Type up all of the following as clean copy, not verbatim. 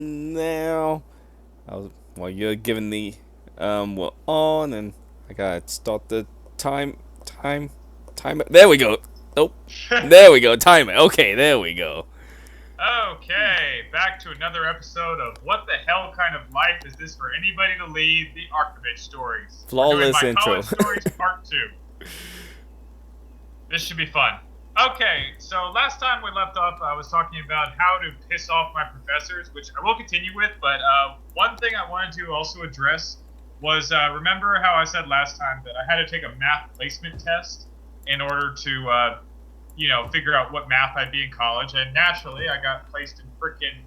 now. While you're giving the we're on, and I gotta start the time time timer. There we go. Nope. There we go. Timer. Okay, there we go. Okay, back to another episode of What the Hell Kind of Life Is This for Anybody to Lead? The Archimage Stories. We're doing Flawless my intro. college stories part 2. This should be fun. Okay, so last time we left off, I was talking about how to piss off my professors, which I will continue with, but one thing I wanted to also address was remember how I said last time that I had to take a math placement test in order to figure out what math I'd be in college. And naturally, I got placed in frickin'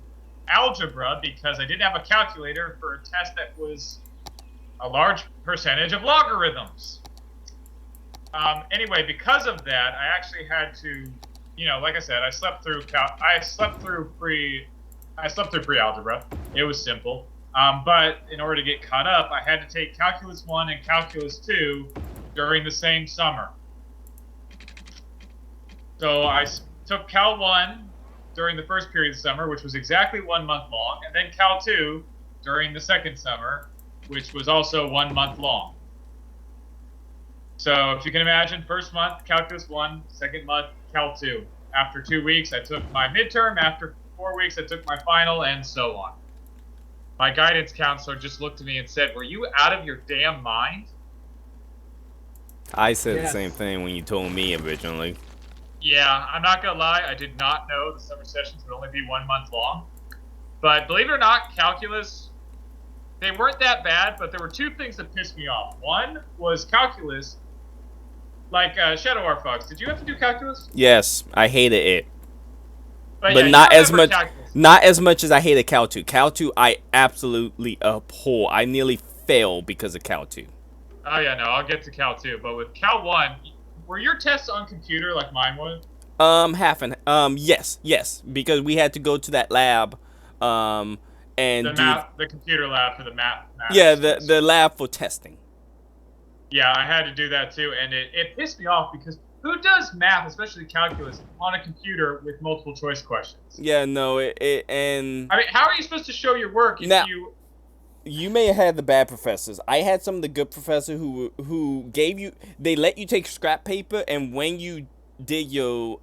algebra because I didn't have a calculator for a test that was a large percentage of logarithms. Anyway, because of that, I actually had to, like I said, I slept through pre-algebra. It was simple. But in order to get caught up, I had to take Calculus 1 and Calculus 2 during the same summer. So I took Cal 1 during the first period of the summer, which was exactly 1 month long, and then Cal 2 during the second summer, which was also 1 month long. So if you can imagine, first month, Calculus 1, second month, Cal 2. After 2 weeks, I took my midterm. After 4 weeks, I took my final, and so on. My guidance counselor just looked at me and said, "Were you out of your damn mind?" I said the Yes. same thing when you told me originally. Yeah, I'm not gonna lie, I did not know the summer sessions would only be 1 month long. But believe it or not, calculus, they weren't that bad, but there were two things that pissed me off. One was calculus, like Shadow R Fox. Did you have to do calculus? Yes, I hated it, But but yeah, you not as remember much. calculus. Not as much as I hated Cal 2. Cal 2, I absolutely abhor. I nearly failed because of Cal 2. Oh yeah, no, I'll get to Cal 2. But with Cal 1, were your tests on computer like mine was? Half and yes, because we had to go to that lab, and do The computer lab for the math yeah the test. the lab for testing. Yeah, I had to do that too, and it pissed me off because who does math, especially calculus, on a computer with multiple choice questions? Yeah, no, it and I mean, how are you supposed to show your work if now you? you may have had the bad professors. I had some of the good professors who gave you, they let you take scrap paper, and when you did your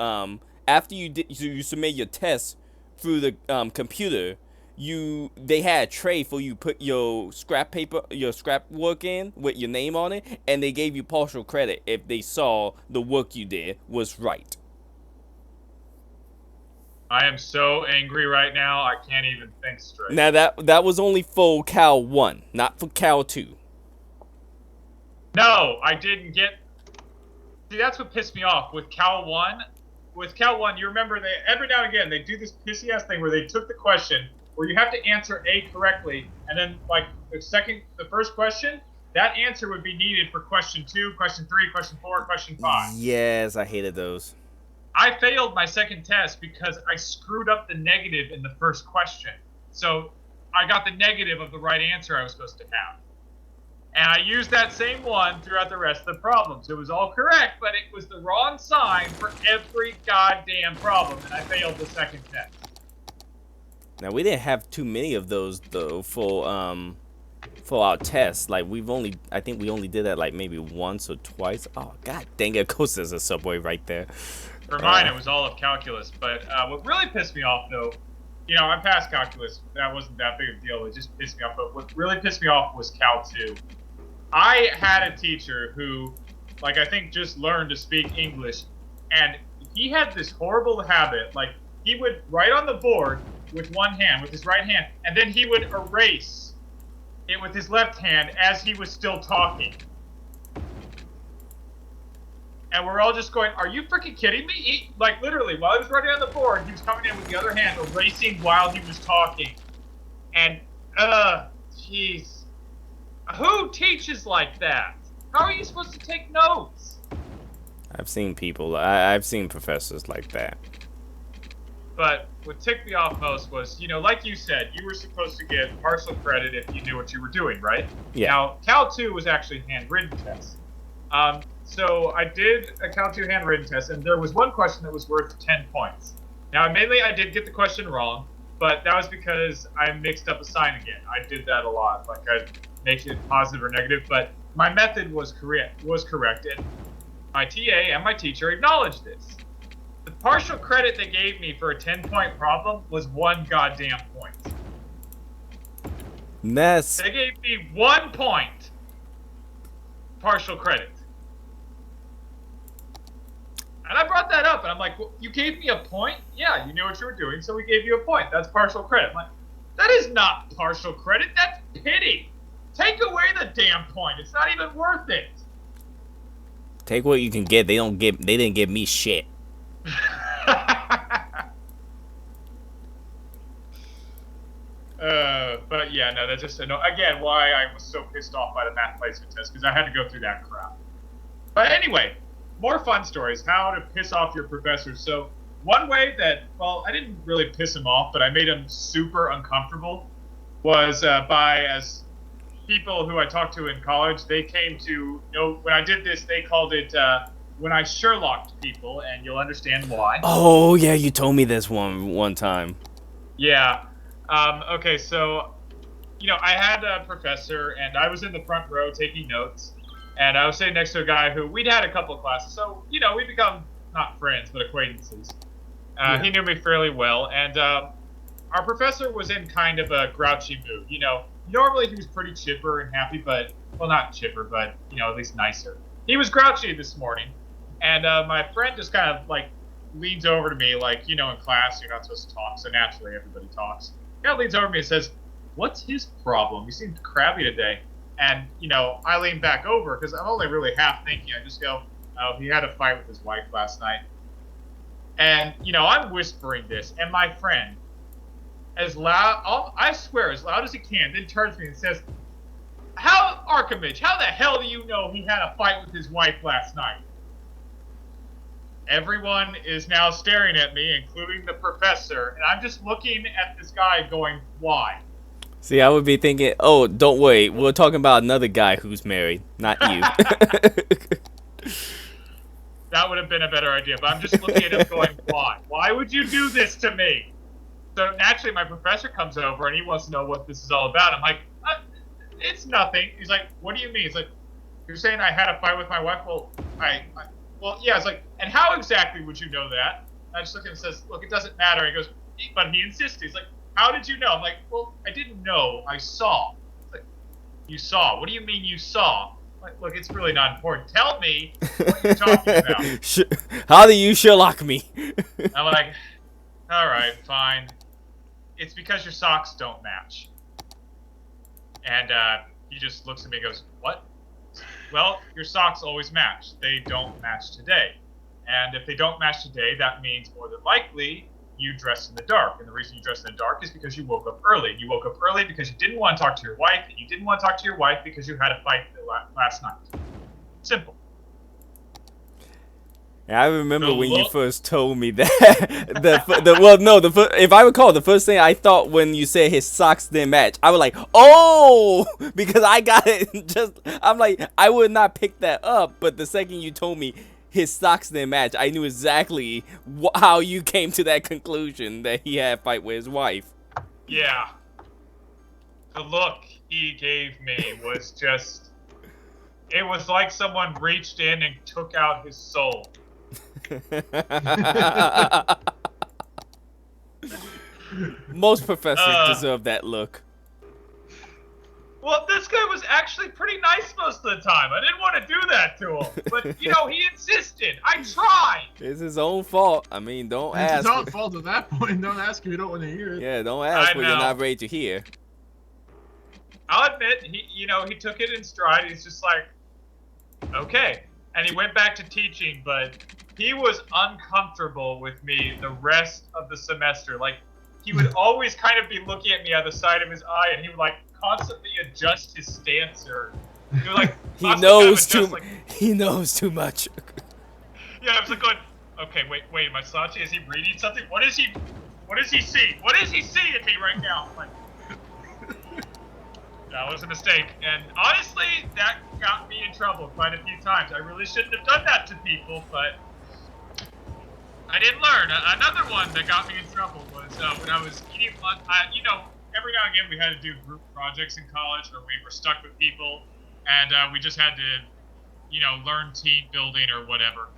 after you submit your test through the computer, they had a tray for you put your scrap work in with your name on it, and they gave you partial credit if they saw the work you did was right. I am so angry right now. I can't even think straight. Now that was only for Cal 1, not for Cal 2. No, I didn't get. See, that's what pissed me off with Cal 1. With Cal 1, you remember they every now and again they do this pissy ass thing where they took the question where you have to answer A correctly, and then like the first question, that answer would be needed for question 2, question 3, question 4, question 5. Yes, I hated those. I failed my second test because I screwed up the negative in the first question. So I got the negative of the right answer I was supposed to have. And I used that same one throughout the rest of the problems. It was all correct, but it was the wrong sign for every goddamn problem, and I failed the second test. Now we didn't have too many of those though for our tests. Like I think we only did that like maybe once or twice. Oh god dang it! Of course there's a subway right there. For mine, it was all of calculus. But what really pissed me off, though, I passed calculus. That wasn't that big of a deal. It just pissed me off. But what really pissed me off was Cal 2. I had a teacher who, like, I think just learned to speak English, and he had this horrible habit. Like, he would write on the board with one hand, with his right hand, and then he would erase it with his left hand as he was still talking. And we're all just going, "Are you freaking kidding me?" Like, literally, while he was writing on the board, he was coming in with the other hand, erasing while he was talking. And, jeez. Who teaches like that? How are you supposed to take notes? I've seen professors like that. But what ticked me off most was, like you said, you were supposed to get partial credit if you knew what you were doing, right? Yeah. Now, Cal 2 was actually handwritten tests. So I did a Cal 2 handwritten test, and there was one question that was worth 10 points. Now, admittedly, I did get the question wrong, but that was because I mixed up a sign again. I did that a lot. Like I'd make it positive or negative, but my method was correct, and my TA and my teacher acknowledged this. The partial credit they gave me for a 10-point problem was 1 goddamn point. They gave me 1 point partial credit. And I brought that up, and I'm like, well, you gave me a point? Yeah, you knew what you were doing, so we gave you a point. That's partial credit. I'm like, that is not partial credit. That's pity. Take away the damn point. It's not even worth it. Take what you can get. They didn't give me shit. But yeah, no, that's just again why I was so pissed off by the math placement test, because I had to go through that crap. But anyway, more fun stories. How to piss off your professors. So one way that, well, I didn't really piss him off, but I made him super uncomfortable was by, as people who I talked to in college, they came to, when I did this, they called it when I Sherlocked people, and you'll understand why. Oh, yeah, you told me this one time. Yeah. Okay, so, I had a professor, and I was in the front row taking notes, and I was sitting next to a guy who we'd had a couple of classes, so, we become not friends, but acquaintances. He knew me fairly well, and our professor was in kind of a grouchy mood. Normally he was pretty chipper and happy, but, well, not chipper, but, at least nicer. He was grouchy this morning, and my friend just kind of, leans over to me, in class, you're not supposed to talk, so naturally everybody talks. He kind of leans over to me and says, "What's his problem? He seemed crabby today." And, I lean back over, because I'm only really half thinking. I just go, "Oh, he had a fight with his wife last night." And, I'm whispering this, and my friend, as loud, I swear, as loud as he can, then turns to me and says, Archimage, how the hell do you know he had a fight with his wife last night?" Everyone is now staring at me, including the professor, and I'm just looking at this guy going, why? See, I would be thinking, oh, don't worry, we're talking about another guy who's married, not you. That would have been a better idea, but I'm just looking at him going, why? Why would you do this to me? So naturally, my professor comes over, and he wants to know what this is all about. I'm like, it's nothing. He's like, what do you mean? He's like, you're saying I had a fight with my wife? Well, well, yeah. It's like, and how exactly would you know that? And I just look at him and says, look, it doesn't matter. He goes, but he insisted. He's like, how did you know? I'm like, well, I didn't know. I saw. It's like, you saw? What do you mean you saw? I'm like, look, it's really not important. Tell me what you're talking about. How do you Sherlock me? I'm like, all right, fine. It's because your socks don't match. And he just looks at me and goes, what? Well, your socks always match. They don't match today. And if they don't match today, that means more than likely you dressed in the dark. And the reason you dressed in the dark is because you woke up early. You woke up early because you didn't want to talk to your wife, and you didn't want to talk to your wife because you had a fight last night. Simple. I remember when you first told me that. If I recall, the first thing I thought when you said his socks didn't match, I was like, oh, because I got it. I'm like, I would not pick that up. But the second you told me his socks didn't match, I knew exactly how you came to that conclusion that he had a fight with his wife. Yeah. The look he gave me was just, it was like someone reached in and took out his soul. Most professors deserve that look. Well, this guy was actually pretty nice most of the time. I didn't want to do that to him. But, he insisted. I tried. It's his own fault. I mean, don't ask. It's his own fault at that point. Don't ask if you don't want to hear it. Yeah, don't ask what you're not ready to hear. I'll admit, he took it in stride. He's just like, okay. And he went back to teaching, but he was uncomfortable with me the rest of the semester. Like, he would always kind of be looking at me out the side of his eye, and he would, constantly adjust his stance, or do, he knows he knows too much. Yeah, I was going, okay, wait, my Sachi, is he reading something? What does he see? What does he see in me right now? That was a mistake, and honestly, that got me in trouble quite a few times. I really shouldn't have done that to people, but I didn't learn. Another one that got me in trouble was when I was eating lunch, every now and again we had to do group projects in college, or we were stuck with people, and we just had to, learn team building or whatever.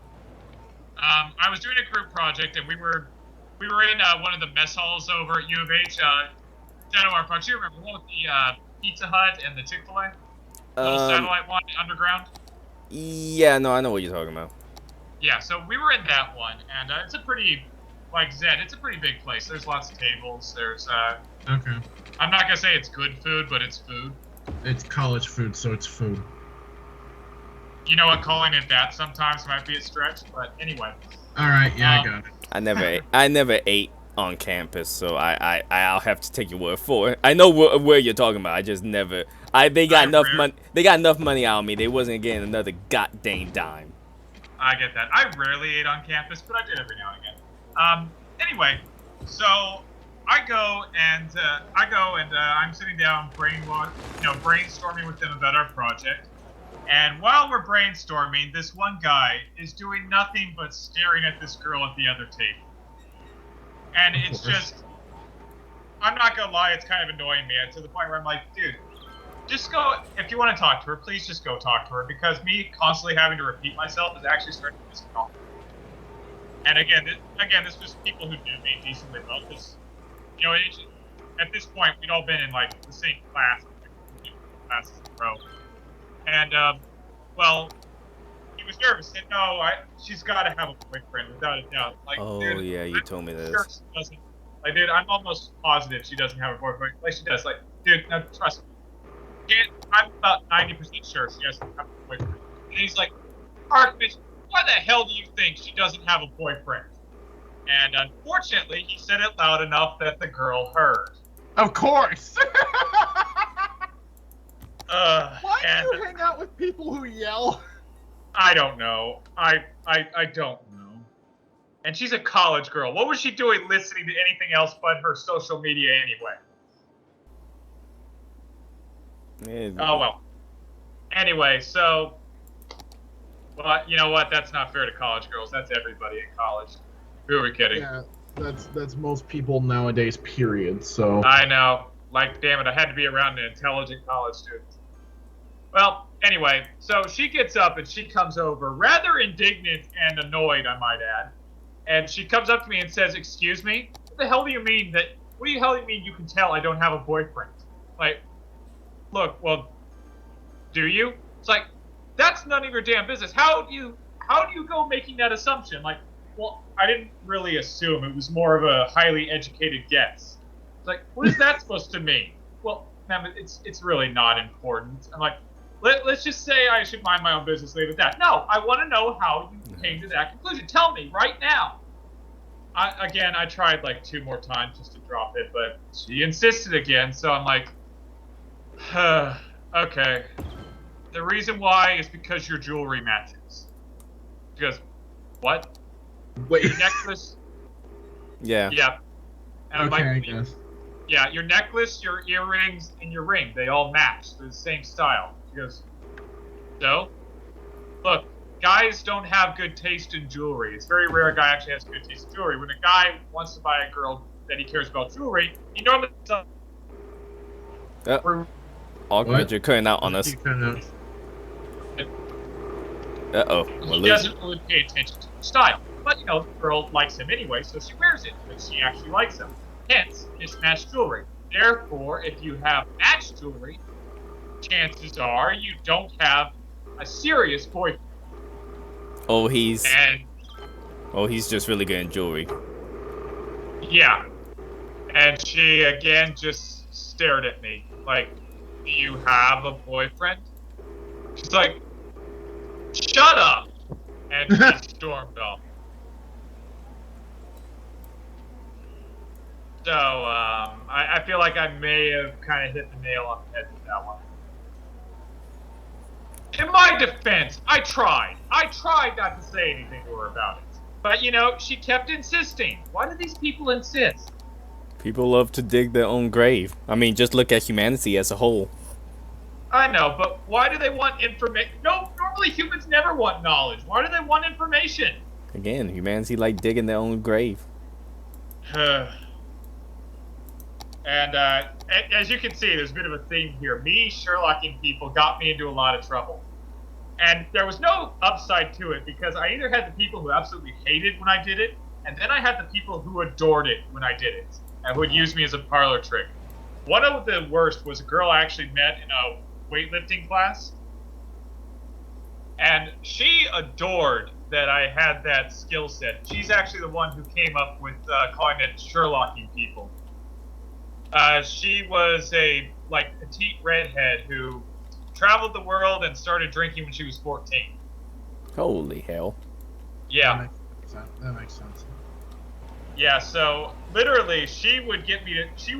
I was doing a group project, and we were in one of the mess halls over at U of H. Shadow Our Park. You remember the one with the Pizza Hut and the Chick-fil-A? Little satellite one underground? Yeah, no, I know what you're talking about. Yeah, so we were in that one, and it's a pretty, like Zed, it's a pretty big place. There's lots of tables. There's, Okay. I'm not gonna say it's good food, but it's food. It's college food, so it's food. You know what, calling it that sometimes might be a stretch, but anyway. Alright, yeah, I got it. I never ate on campus, so I'll have to take your word for it. I know where you're talking about. I just never. They got enough money. They got enough money out of me. They wasn't getting another goddamn dime. I get that. I rarely ate on campus, but I did every now and again. Anyway, so I go and I'm sitting down brainstorming with them about our project. And while we're brainstorming, this one guy is doing nothing but staring at this girl at the other table. And it's just, I'm not gonna lie, it's kind of annoying me to the point where I'm like, dude, just go, if you want to talk to her, please just go talk to her, because me constantly having to repeat myself is actually starting to piss me off. And again, this was people who knew me decently well, because, at this point, we'd all been in, like, the same classes in a row. And, he was nervous, and no, she's got to have a boyfriend, without a doubt. Like, oh, dude, yeah, you told me this. Sure she doesn't. Like, dude, I'm almost positive she doesn't have a boyfriend. Like, she does. Like, dude, no, trust me. I'm about 90% sure she doesn't have a boyfriend. And he's like, Archimage, why the hell do you think she doesn't have a boyfriend? And unfortunately, he said it loud enough that the girl heard. Of course! Why do you hang out with people who yell? I don't know. I don't know. And she's a college girl. What was she doing listening to anything else but her social media anyway? Oh, well. Anyway, so... Well, you know what? That's not fair to college girls. That's everybody in college. Who are we kidding? Yeah, that's most people nowadays, period, so... I know. Like, damn it, I had to be around an intelligent college student. Well, anyway, so she gets up and she comes over, rather indignant and annoyed, I might add. And she comes up to me and says, "Excuse me? What the hell do you mean you can tell I don't have a boyfriend?" Like, look, well, do you? It's like, that's none of your damn business. How do you go making that assumption? Like, well, I didn't really assume. It was more of a highly educated guess. It's like, what is that supposed to mean? Well, ma'am, it's really not important. I'm like, let's just say I should mind my own business, leave it at that. No, I want to know how you came to that conclusion. Tell me right now. I tried like 2 more times just to drop it, but she insisted again, so I'm like, okay. The reason why is because your jewelry matches. She goes, what? Wait. Your necklace? Yeah. Yeah. And okay, I'm I like, guess. yeah, your necklace, your earrings, and your ring, they all match. They're the same style. She goes, so? Look, guys don't have good taste in jewelry. It's very rare a guy actually has good taste in jewelry. When a guy wants to buy a girl that he cares about jewelry, he normally does. Archimage, you're cutting out on us. You kinda... Uh-oh. He doesn't really pay attention to the style. But, the girl likes him anyway, so she wears it because she actually likes him. Hence, mismatched jewelry. Therefore, if you have matched jewelry, chances are you don't have a serious boyfriend. Oh, he's just really good in jewelry. Yeah. And she, again, just stared at me. Like, do you have a boyfriend? She's like, shut up! And she stormed off. So, I feel like I may have kind of hit the nail on the head with that one. In my defense, I tried. I tried not to say anything to her about it. But, she kept insisting. Why do these people insist? People love to dig their own grave. I mean, just look at humanity as a whole. I know, but why do they want information? No, normally humans never want knowledge. Why do they want information? Again, humanity like digging their own grave. And as you can see, there's a bit of a theme here. Me Sherlocking people got me into a lot of trouble. And there was no upside to it because I either had the people who absolutely hated when I did it, and then I had the people who adored it when I did it, and would use me as a parlor trick. One of the worst was a girl I actually met in a weightlifting class. And she adored that I had that skill set. She's actually the one who came up with calling it Sherlocking people. She was a petite redhead who traveled the world and started drinking when she was 14. Holy hell. Yeah. That makes sense. Yeah, so literally she would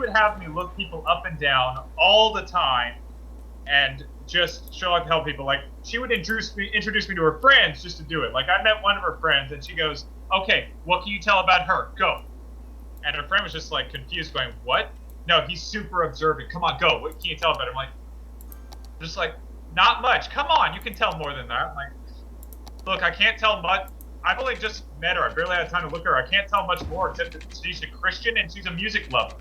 have me look people up and down all the time and just show up to help people. Like, she would introduce me to her friends just to do it. Like, I met one of her friends and she goes, okay, what can you tell about her? Go. And her friend was just like confused, going, what? No, he's super observant. Come on, go. What can you tell about him? I'm like, just like, not much. Come on, you can tell more than that. I'm like, look, I can't tell much. I've only just met her. I barely had time to look at her. I can't tell much more except that she's a Christian and she's a music lover.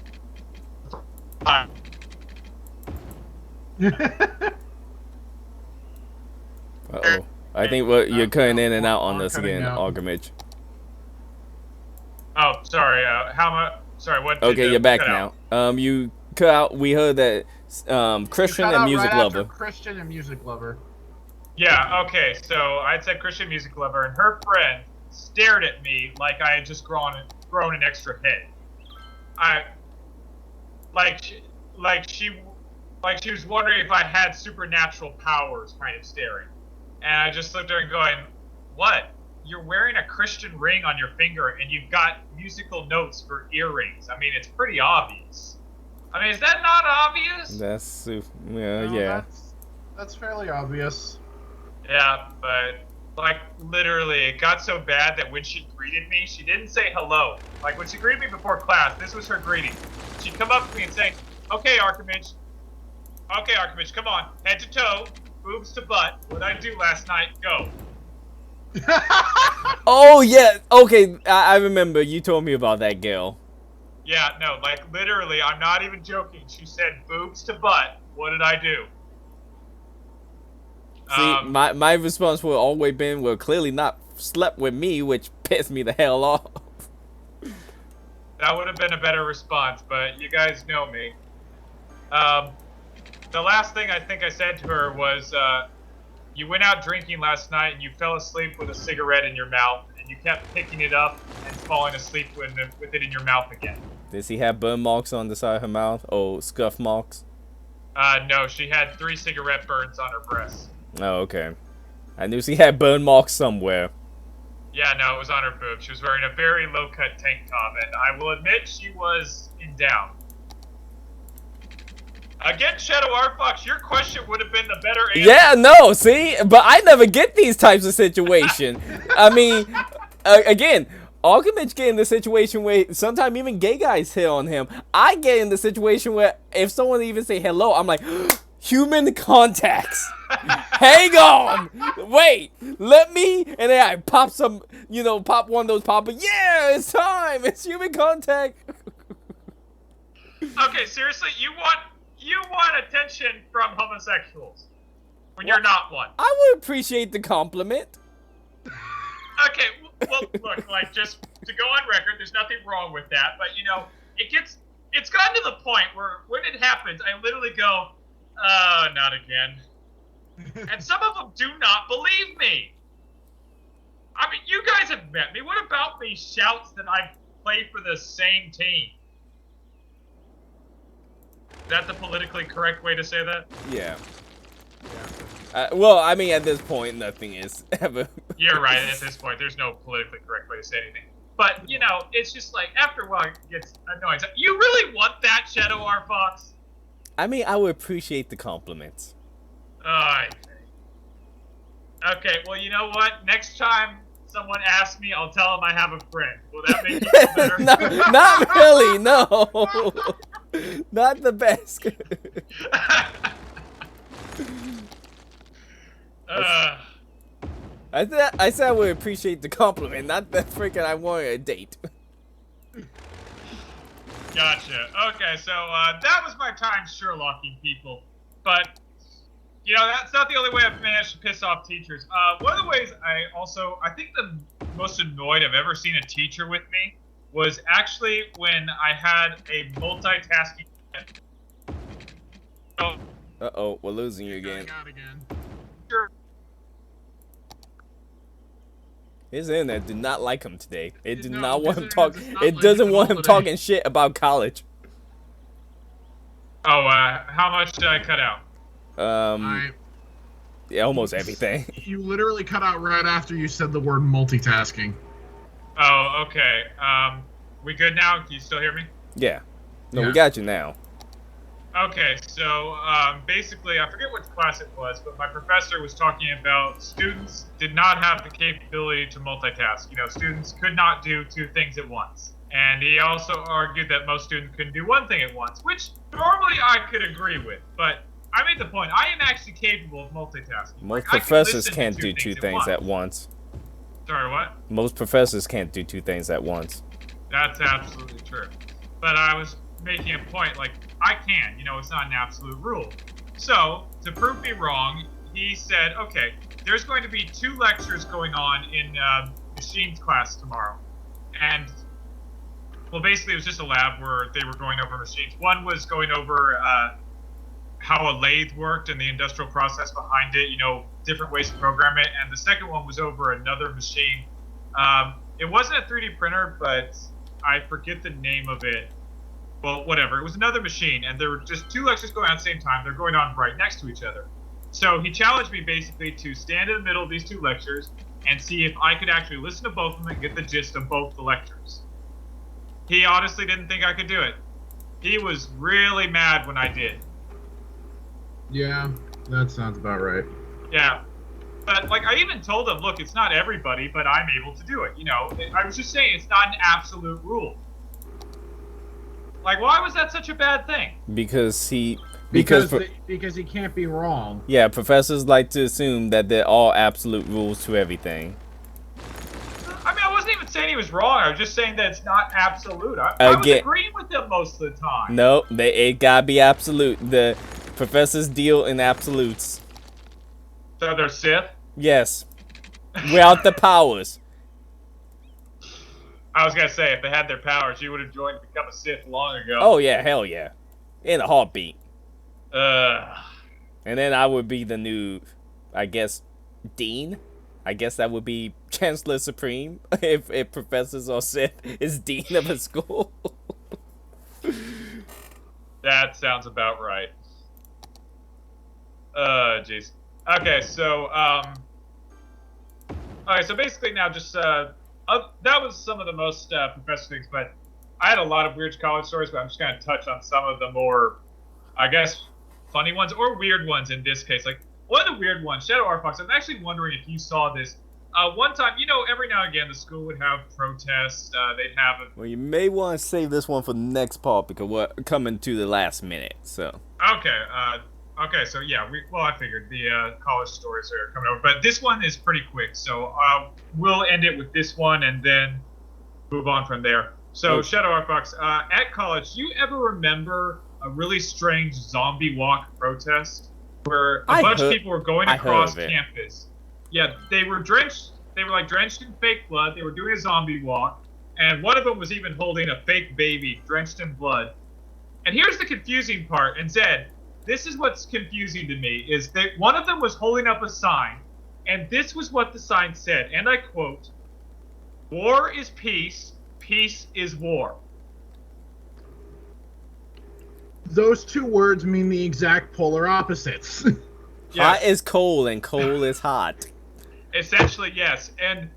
Uh-oh. I think you're cutting in and out on this again, Archimage. Oh, sorry. Sorry, what? Okay, you're back now. You cut out. We heard that Christian and music lover. Christian and music lover. Yeah. Okay. So I'd said Christian music lover, and her friend stared at me like I had just grown an extra head. She was wondering if I had supernatural powers, kind of staring. And I just looked at her and going, what? You're wearing a Christian ring on your finger and you've got musical notes for earrings. I mean, it's pretty obvious. I mean, is that not obvious? That's, yeah. That's fairly obvious. Yeah, but, like, literally, it got so bad that when she greeted me, she didn't say hello. Like, when she greeted me before class, this was her greeting. She'd come up to me and say, okay, Archimage, come on, head to toe, boobs to butt, what'd I do last night? Go. Oh, yeah. Okay, I remember. You told me about that girl. Yeah, no, like, literally, I'm not even joking. She said boobs to butt. What did I do? See, my response would always been, well, clearly not slept with me, which pissed me the hell off. That would have been a better response, but you guys know me. The last thing I think I said to her was, you went out drinking last night and you fell asleep with a cigarette in your mouth, and you kept picking it up and falling asleep with it in your mouth again. Did she have burn marks on the side of her mouth? Oh, scuff marks? No, she had 3 cigarette burns on her breasts. Oh, okay. I knew she had burn marks somewhere. Yeah, no, it was on her boob. She was wearing a very low-cut tank top, and I will admit she was in down. Again, Shadow Artfox, your question would have been the better answer. Yeah, no, see? But I never get these types of situations. I mean, again, Archimage get in the situation where sometimes even gay guys hit on him. I get in the situation where if someone even say hello, I'm like, human contacts. Hang on. Wait, let me. And then I pop some, pop one of those pop-ups. Yeah, it's time. It's human contact. Okay, seriously, you want attention from homosexuals when you're not one. I would appreciate the compliment. Okay, well, look, like, just to go on record, there's nothing wrong with that, but, it's gotten to the point where when it happens, I literally go, oh, not again. And some of them do not believe me. I mean, you guys have met me. What about me shouts that I play for the same team? Is that the politically correct way to say that? Yeah. Well, I mean, at this point, nothing is ever. You're right. At this point, there's no politically correct way to say anything. But, it's just like, after a while, it gets annoying. You really want that, Shadow Artfox? I mean, I would appreciate the compliments. Okay, well, you know what? Next time someone asks me, I'll tell them I have a friend. Will that make you feel better? No, not really, no. Not the best. I said I would appreciate the compliment, not the freaking I wanted a date. Gotcha. Okay, so that was my time Sherlocking people. But, you know, that's not the only way I've managed to piss off teachers. One of the ways I think the most annoyed I've ever seen a teacher with me was actually when I had a multitasking. So, Uh-oh, we're losing you again. His internet did not like him today. It did not want him talk. It doesn't want him talking shit about college. Oh, how much did I cut out? Yeah, almost everything. You literally cut out right after you said the word multitasking. Oh, okay. We good now? Can you still hear me? Yeah. No, Yeah. we got you now. Okay, so basically, I forget which class it was, but my professor was talking about students did not have the capability to multitask. You know, students could not do two things at once. And he also argued that most students couldn't do one thing at once, which normally I could agree with. But I made the point, I am actually capable of multitasking. Most Like, professors I can can't listen do to two things at once. Sorry, what? Most professors can't do two things at once. That's absolutely true. But I was making a point, like, I can, you know, it's not an absolute rule. So, to prove me wrong, he said, okay, there's going to be 2 lectures going on in machines class tomorrow. And, well, basically it was just a lab where they were going over machines. One was going over how a lathe worked and the industrial process behind it, you know, different ways to program it. And the second one was over another machine. It wasn't a 3D printer, but I forget the name of it. Well, whatever. It was another machine, and there were just 2 lectures going on at the same time. They're going on right next to each other. So he challenged me basically to stand in the middle of these 2 lectures and see if I could actually listen to both of them and get the gist of both the lectures. He honestly didn't think I could do it. He was really mad when I did. Yeah, that sounds about right. Yeah. But, like, I even told him, look, it's not everybody, but I'm able to do it. You know, I was just saying it's not an absolute rule. Like, why was that such a bad thing? Because he can't be wrong. Yeah, professors like to assume that they're all absolute rules to everything. I mean, I wasn't even saying he was wrong. I was just saying that it's not absolute. I was agreeing with him most of the time. No, it gotta be absolute. The professors deal in absolutes. So they're Sith? Yes. Without the powers. I was gonna say, if they had their powers, you would have joined to become a Sith long ago. Oh yeah, hell yeah. In a heartbeat. And then I would be the new, I guess, Dean? I guess that would be Chancellor Supreme if professors are Sith is Dean of a school. That sounds about right. Jeez. Okay, so, alright, so basically now just, that was some of the most professor things, but I had a lot of weird college stories, but I'm just going to touch on some of the more, I guess, funny ones or weird ones in this case. Like, one of the weird ones, Shadow Arfox, I'm actually wondering if you saw this. One time, you know, every now and again, the school would have protests. They'd have a... Well, you may want to save this one for the next part because we're coming to the last minute, so. Okay, okay, so yeah, I figured the college stories are coming over, but this one is pretty quick, so we'll end it with this one and then move on from there. So, okay. Shadow Arfox, at college, do you ever remember a really strange zombie walk protest where a bunch of people were going across campus? Yeah, they were drenched. They were like drenched in fake blood. They were doing a zombie walk, and one of them was even holding a fake baby drenched in blood. And here's the confusing part. And Zed, this is what's confusing to me, is that one of them was holding up a sign, and this was what the sign said, and I quote, "War is peace, peace is war." Those 2 words mean the exact polar opposites. Yes. Hot is cold, and cold is hot. Essentially, yes. And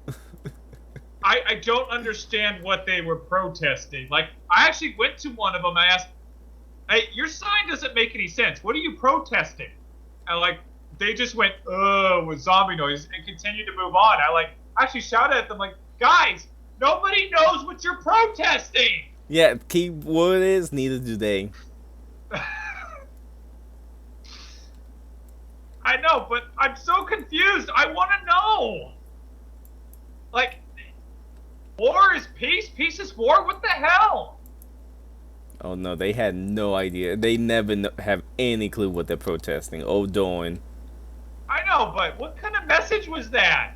I don't understand what they were protesting. Like, I actually went to one of them, I asked, hey, your sign doesn't make any sense. What are you protesting? And, like, they just went, with zombie noise and continued to move on. I actually shouted at them, like, guys, nobody knows what you're protesting! Yeah, key word is, neither do they. I know, but I'm so confused. I want to know. Like, war is peace, peace is war? What the hell? Oh no, they had no idea. They never have any clue what they're protesting. Oh, darn. I know, but what kind of message was that?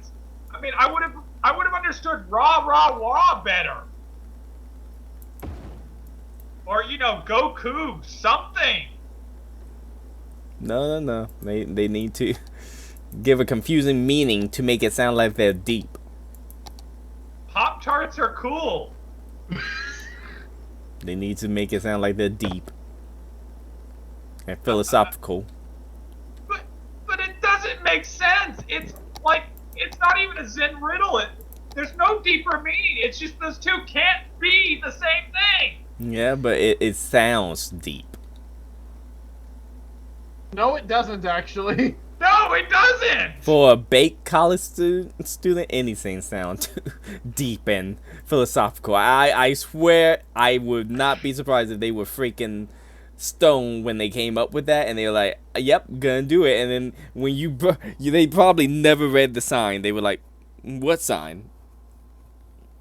I mean, I would have understood rah rah rah better. Or Goku, something. No. They need to give a confusing meaning to make it sound like they're deep. Pop-Tarts are cool. They need to make it sound like they're deep and philosophical. But it doesn't make sense. It's like it's not even a Zen riddle. There's no deeper meaning. It's just those two can't be the same thing. Yeah, but it sounds deep. No, it doesn't actually. No, it doesn't. For a baked college student, anything sounds deep and philosophical. I swear I would not be surprised if they were freaking stoned when they came up with that, and they were like, "Yep, gonna do it." And then when they probably never read the sign. They were like, "What sign?"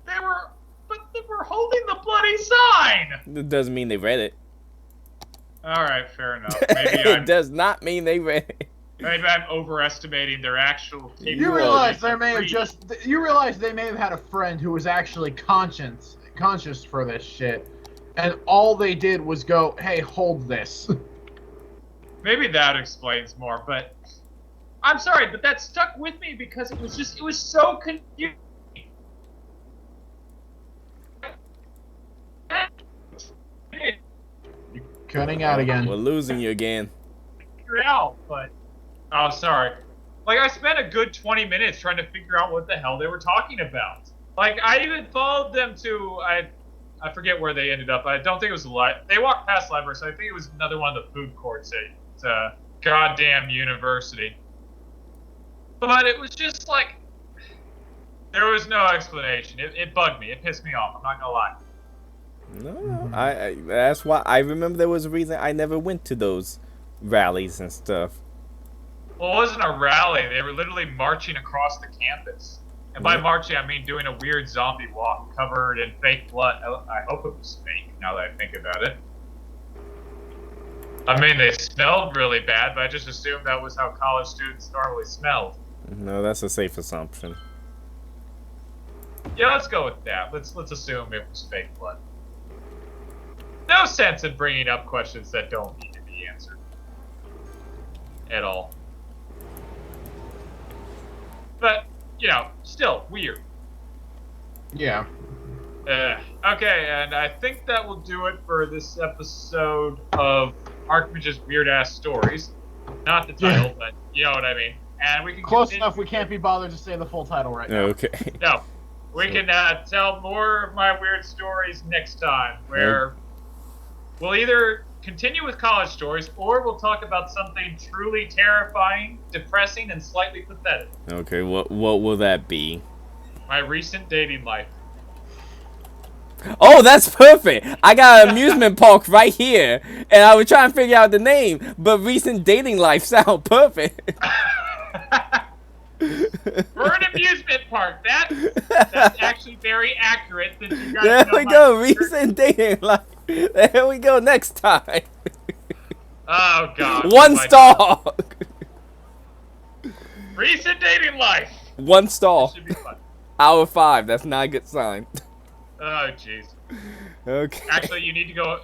They were holding the bloody sign. It doesn't mean they read it. All right, fair enough. Maybe It does not mean they read it. Maybe I'm overestimating their actual capability. You realize they may have had a friend who was actually conscious for this shit, and all they did was go, "Hey, hold this." Maybe that explains more, but I'm sorry, but that stuck with me because it was so confusing. You're cutting out again. We're losing you again. Figure it out, but oh, sorry. Like I spent a good 20 minutes trying to figure out what the hell they were talking about. Like I even followed them to I forget where they ended up. I don't think it was they walked past the library, so I think it was another one of the food courts at goddamn university. But it was just like there was no explanation. It bugged me. It pissed me off. I'm not gonna lie. No, I that's why I remember there was a reason I never went to those rallies and stuff. Well, it wasn't a rally. They were literally marching across the campus. And by marching, I mean doing a weird zombie walk covered in fake blood. I hope it was fake, now that I think about it. I mean, they smelled really bad, but I just assumed that was how college students normally smelled. No, that's a safe assumption. Yeah, let's go with that. Let's assume it was fake blood. No sense in bringing up questions that don't need to be answered. At all. But, still weird. Yeah. Okay, and I think that will do it for this episode of Archimage's Weird Ass Stories. Not the title, but you know what I mean. And we can close enough. We can't be bothered to say the full title right now. Okay. No, we can tell more of my weird stories next time, where we'll either continue with college stories, or we'll talk about something truly terrifying, depressing, and slightly pathetic. Okay, what will that be? My recent dating life. Oh, that's perfect! I got an amusement park right here, and I was trying to figure out the name, but recent dating life sound perfect. We're an amusement park. That's actually very accurate. Since you guys There know we go, recent dating life. There we go, next time. Oh, God. 1 star. Recent dating life. 1 star. This should be fun. Hour 5, that's not a good sign. Oh, jeez. Okay. Actually, you need to go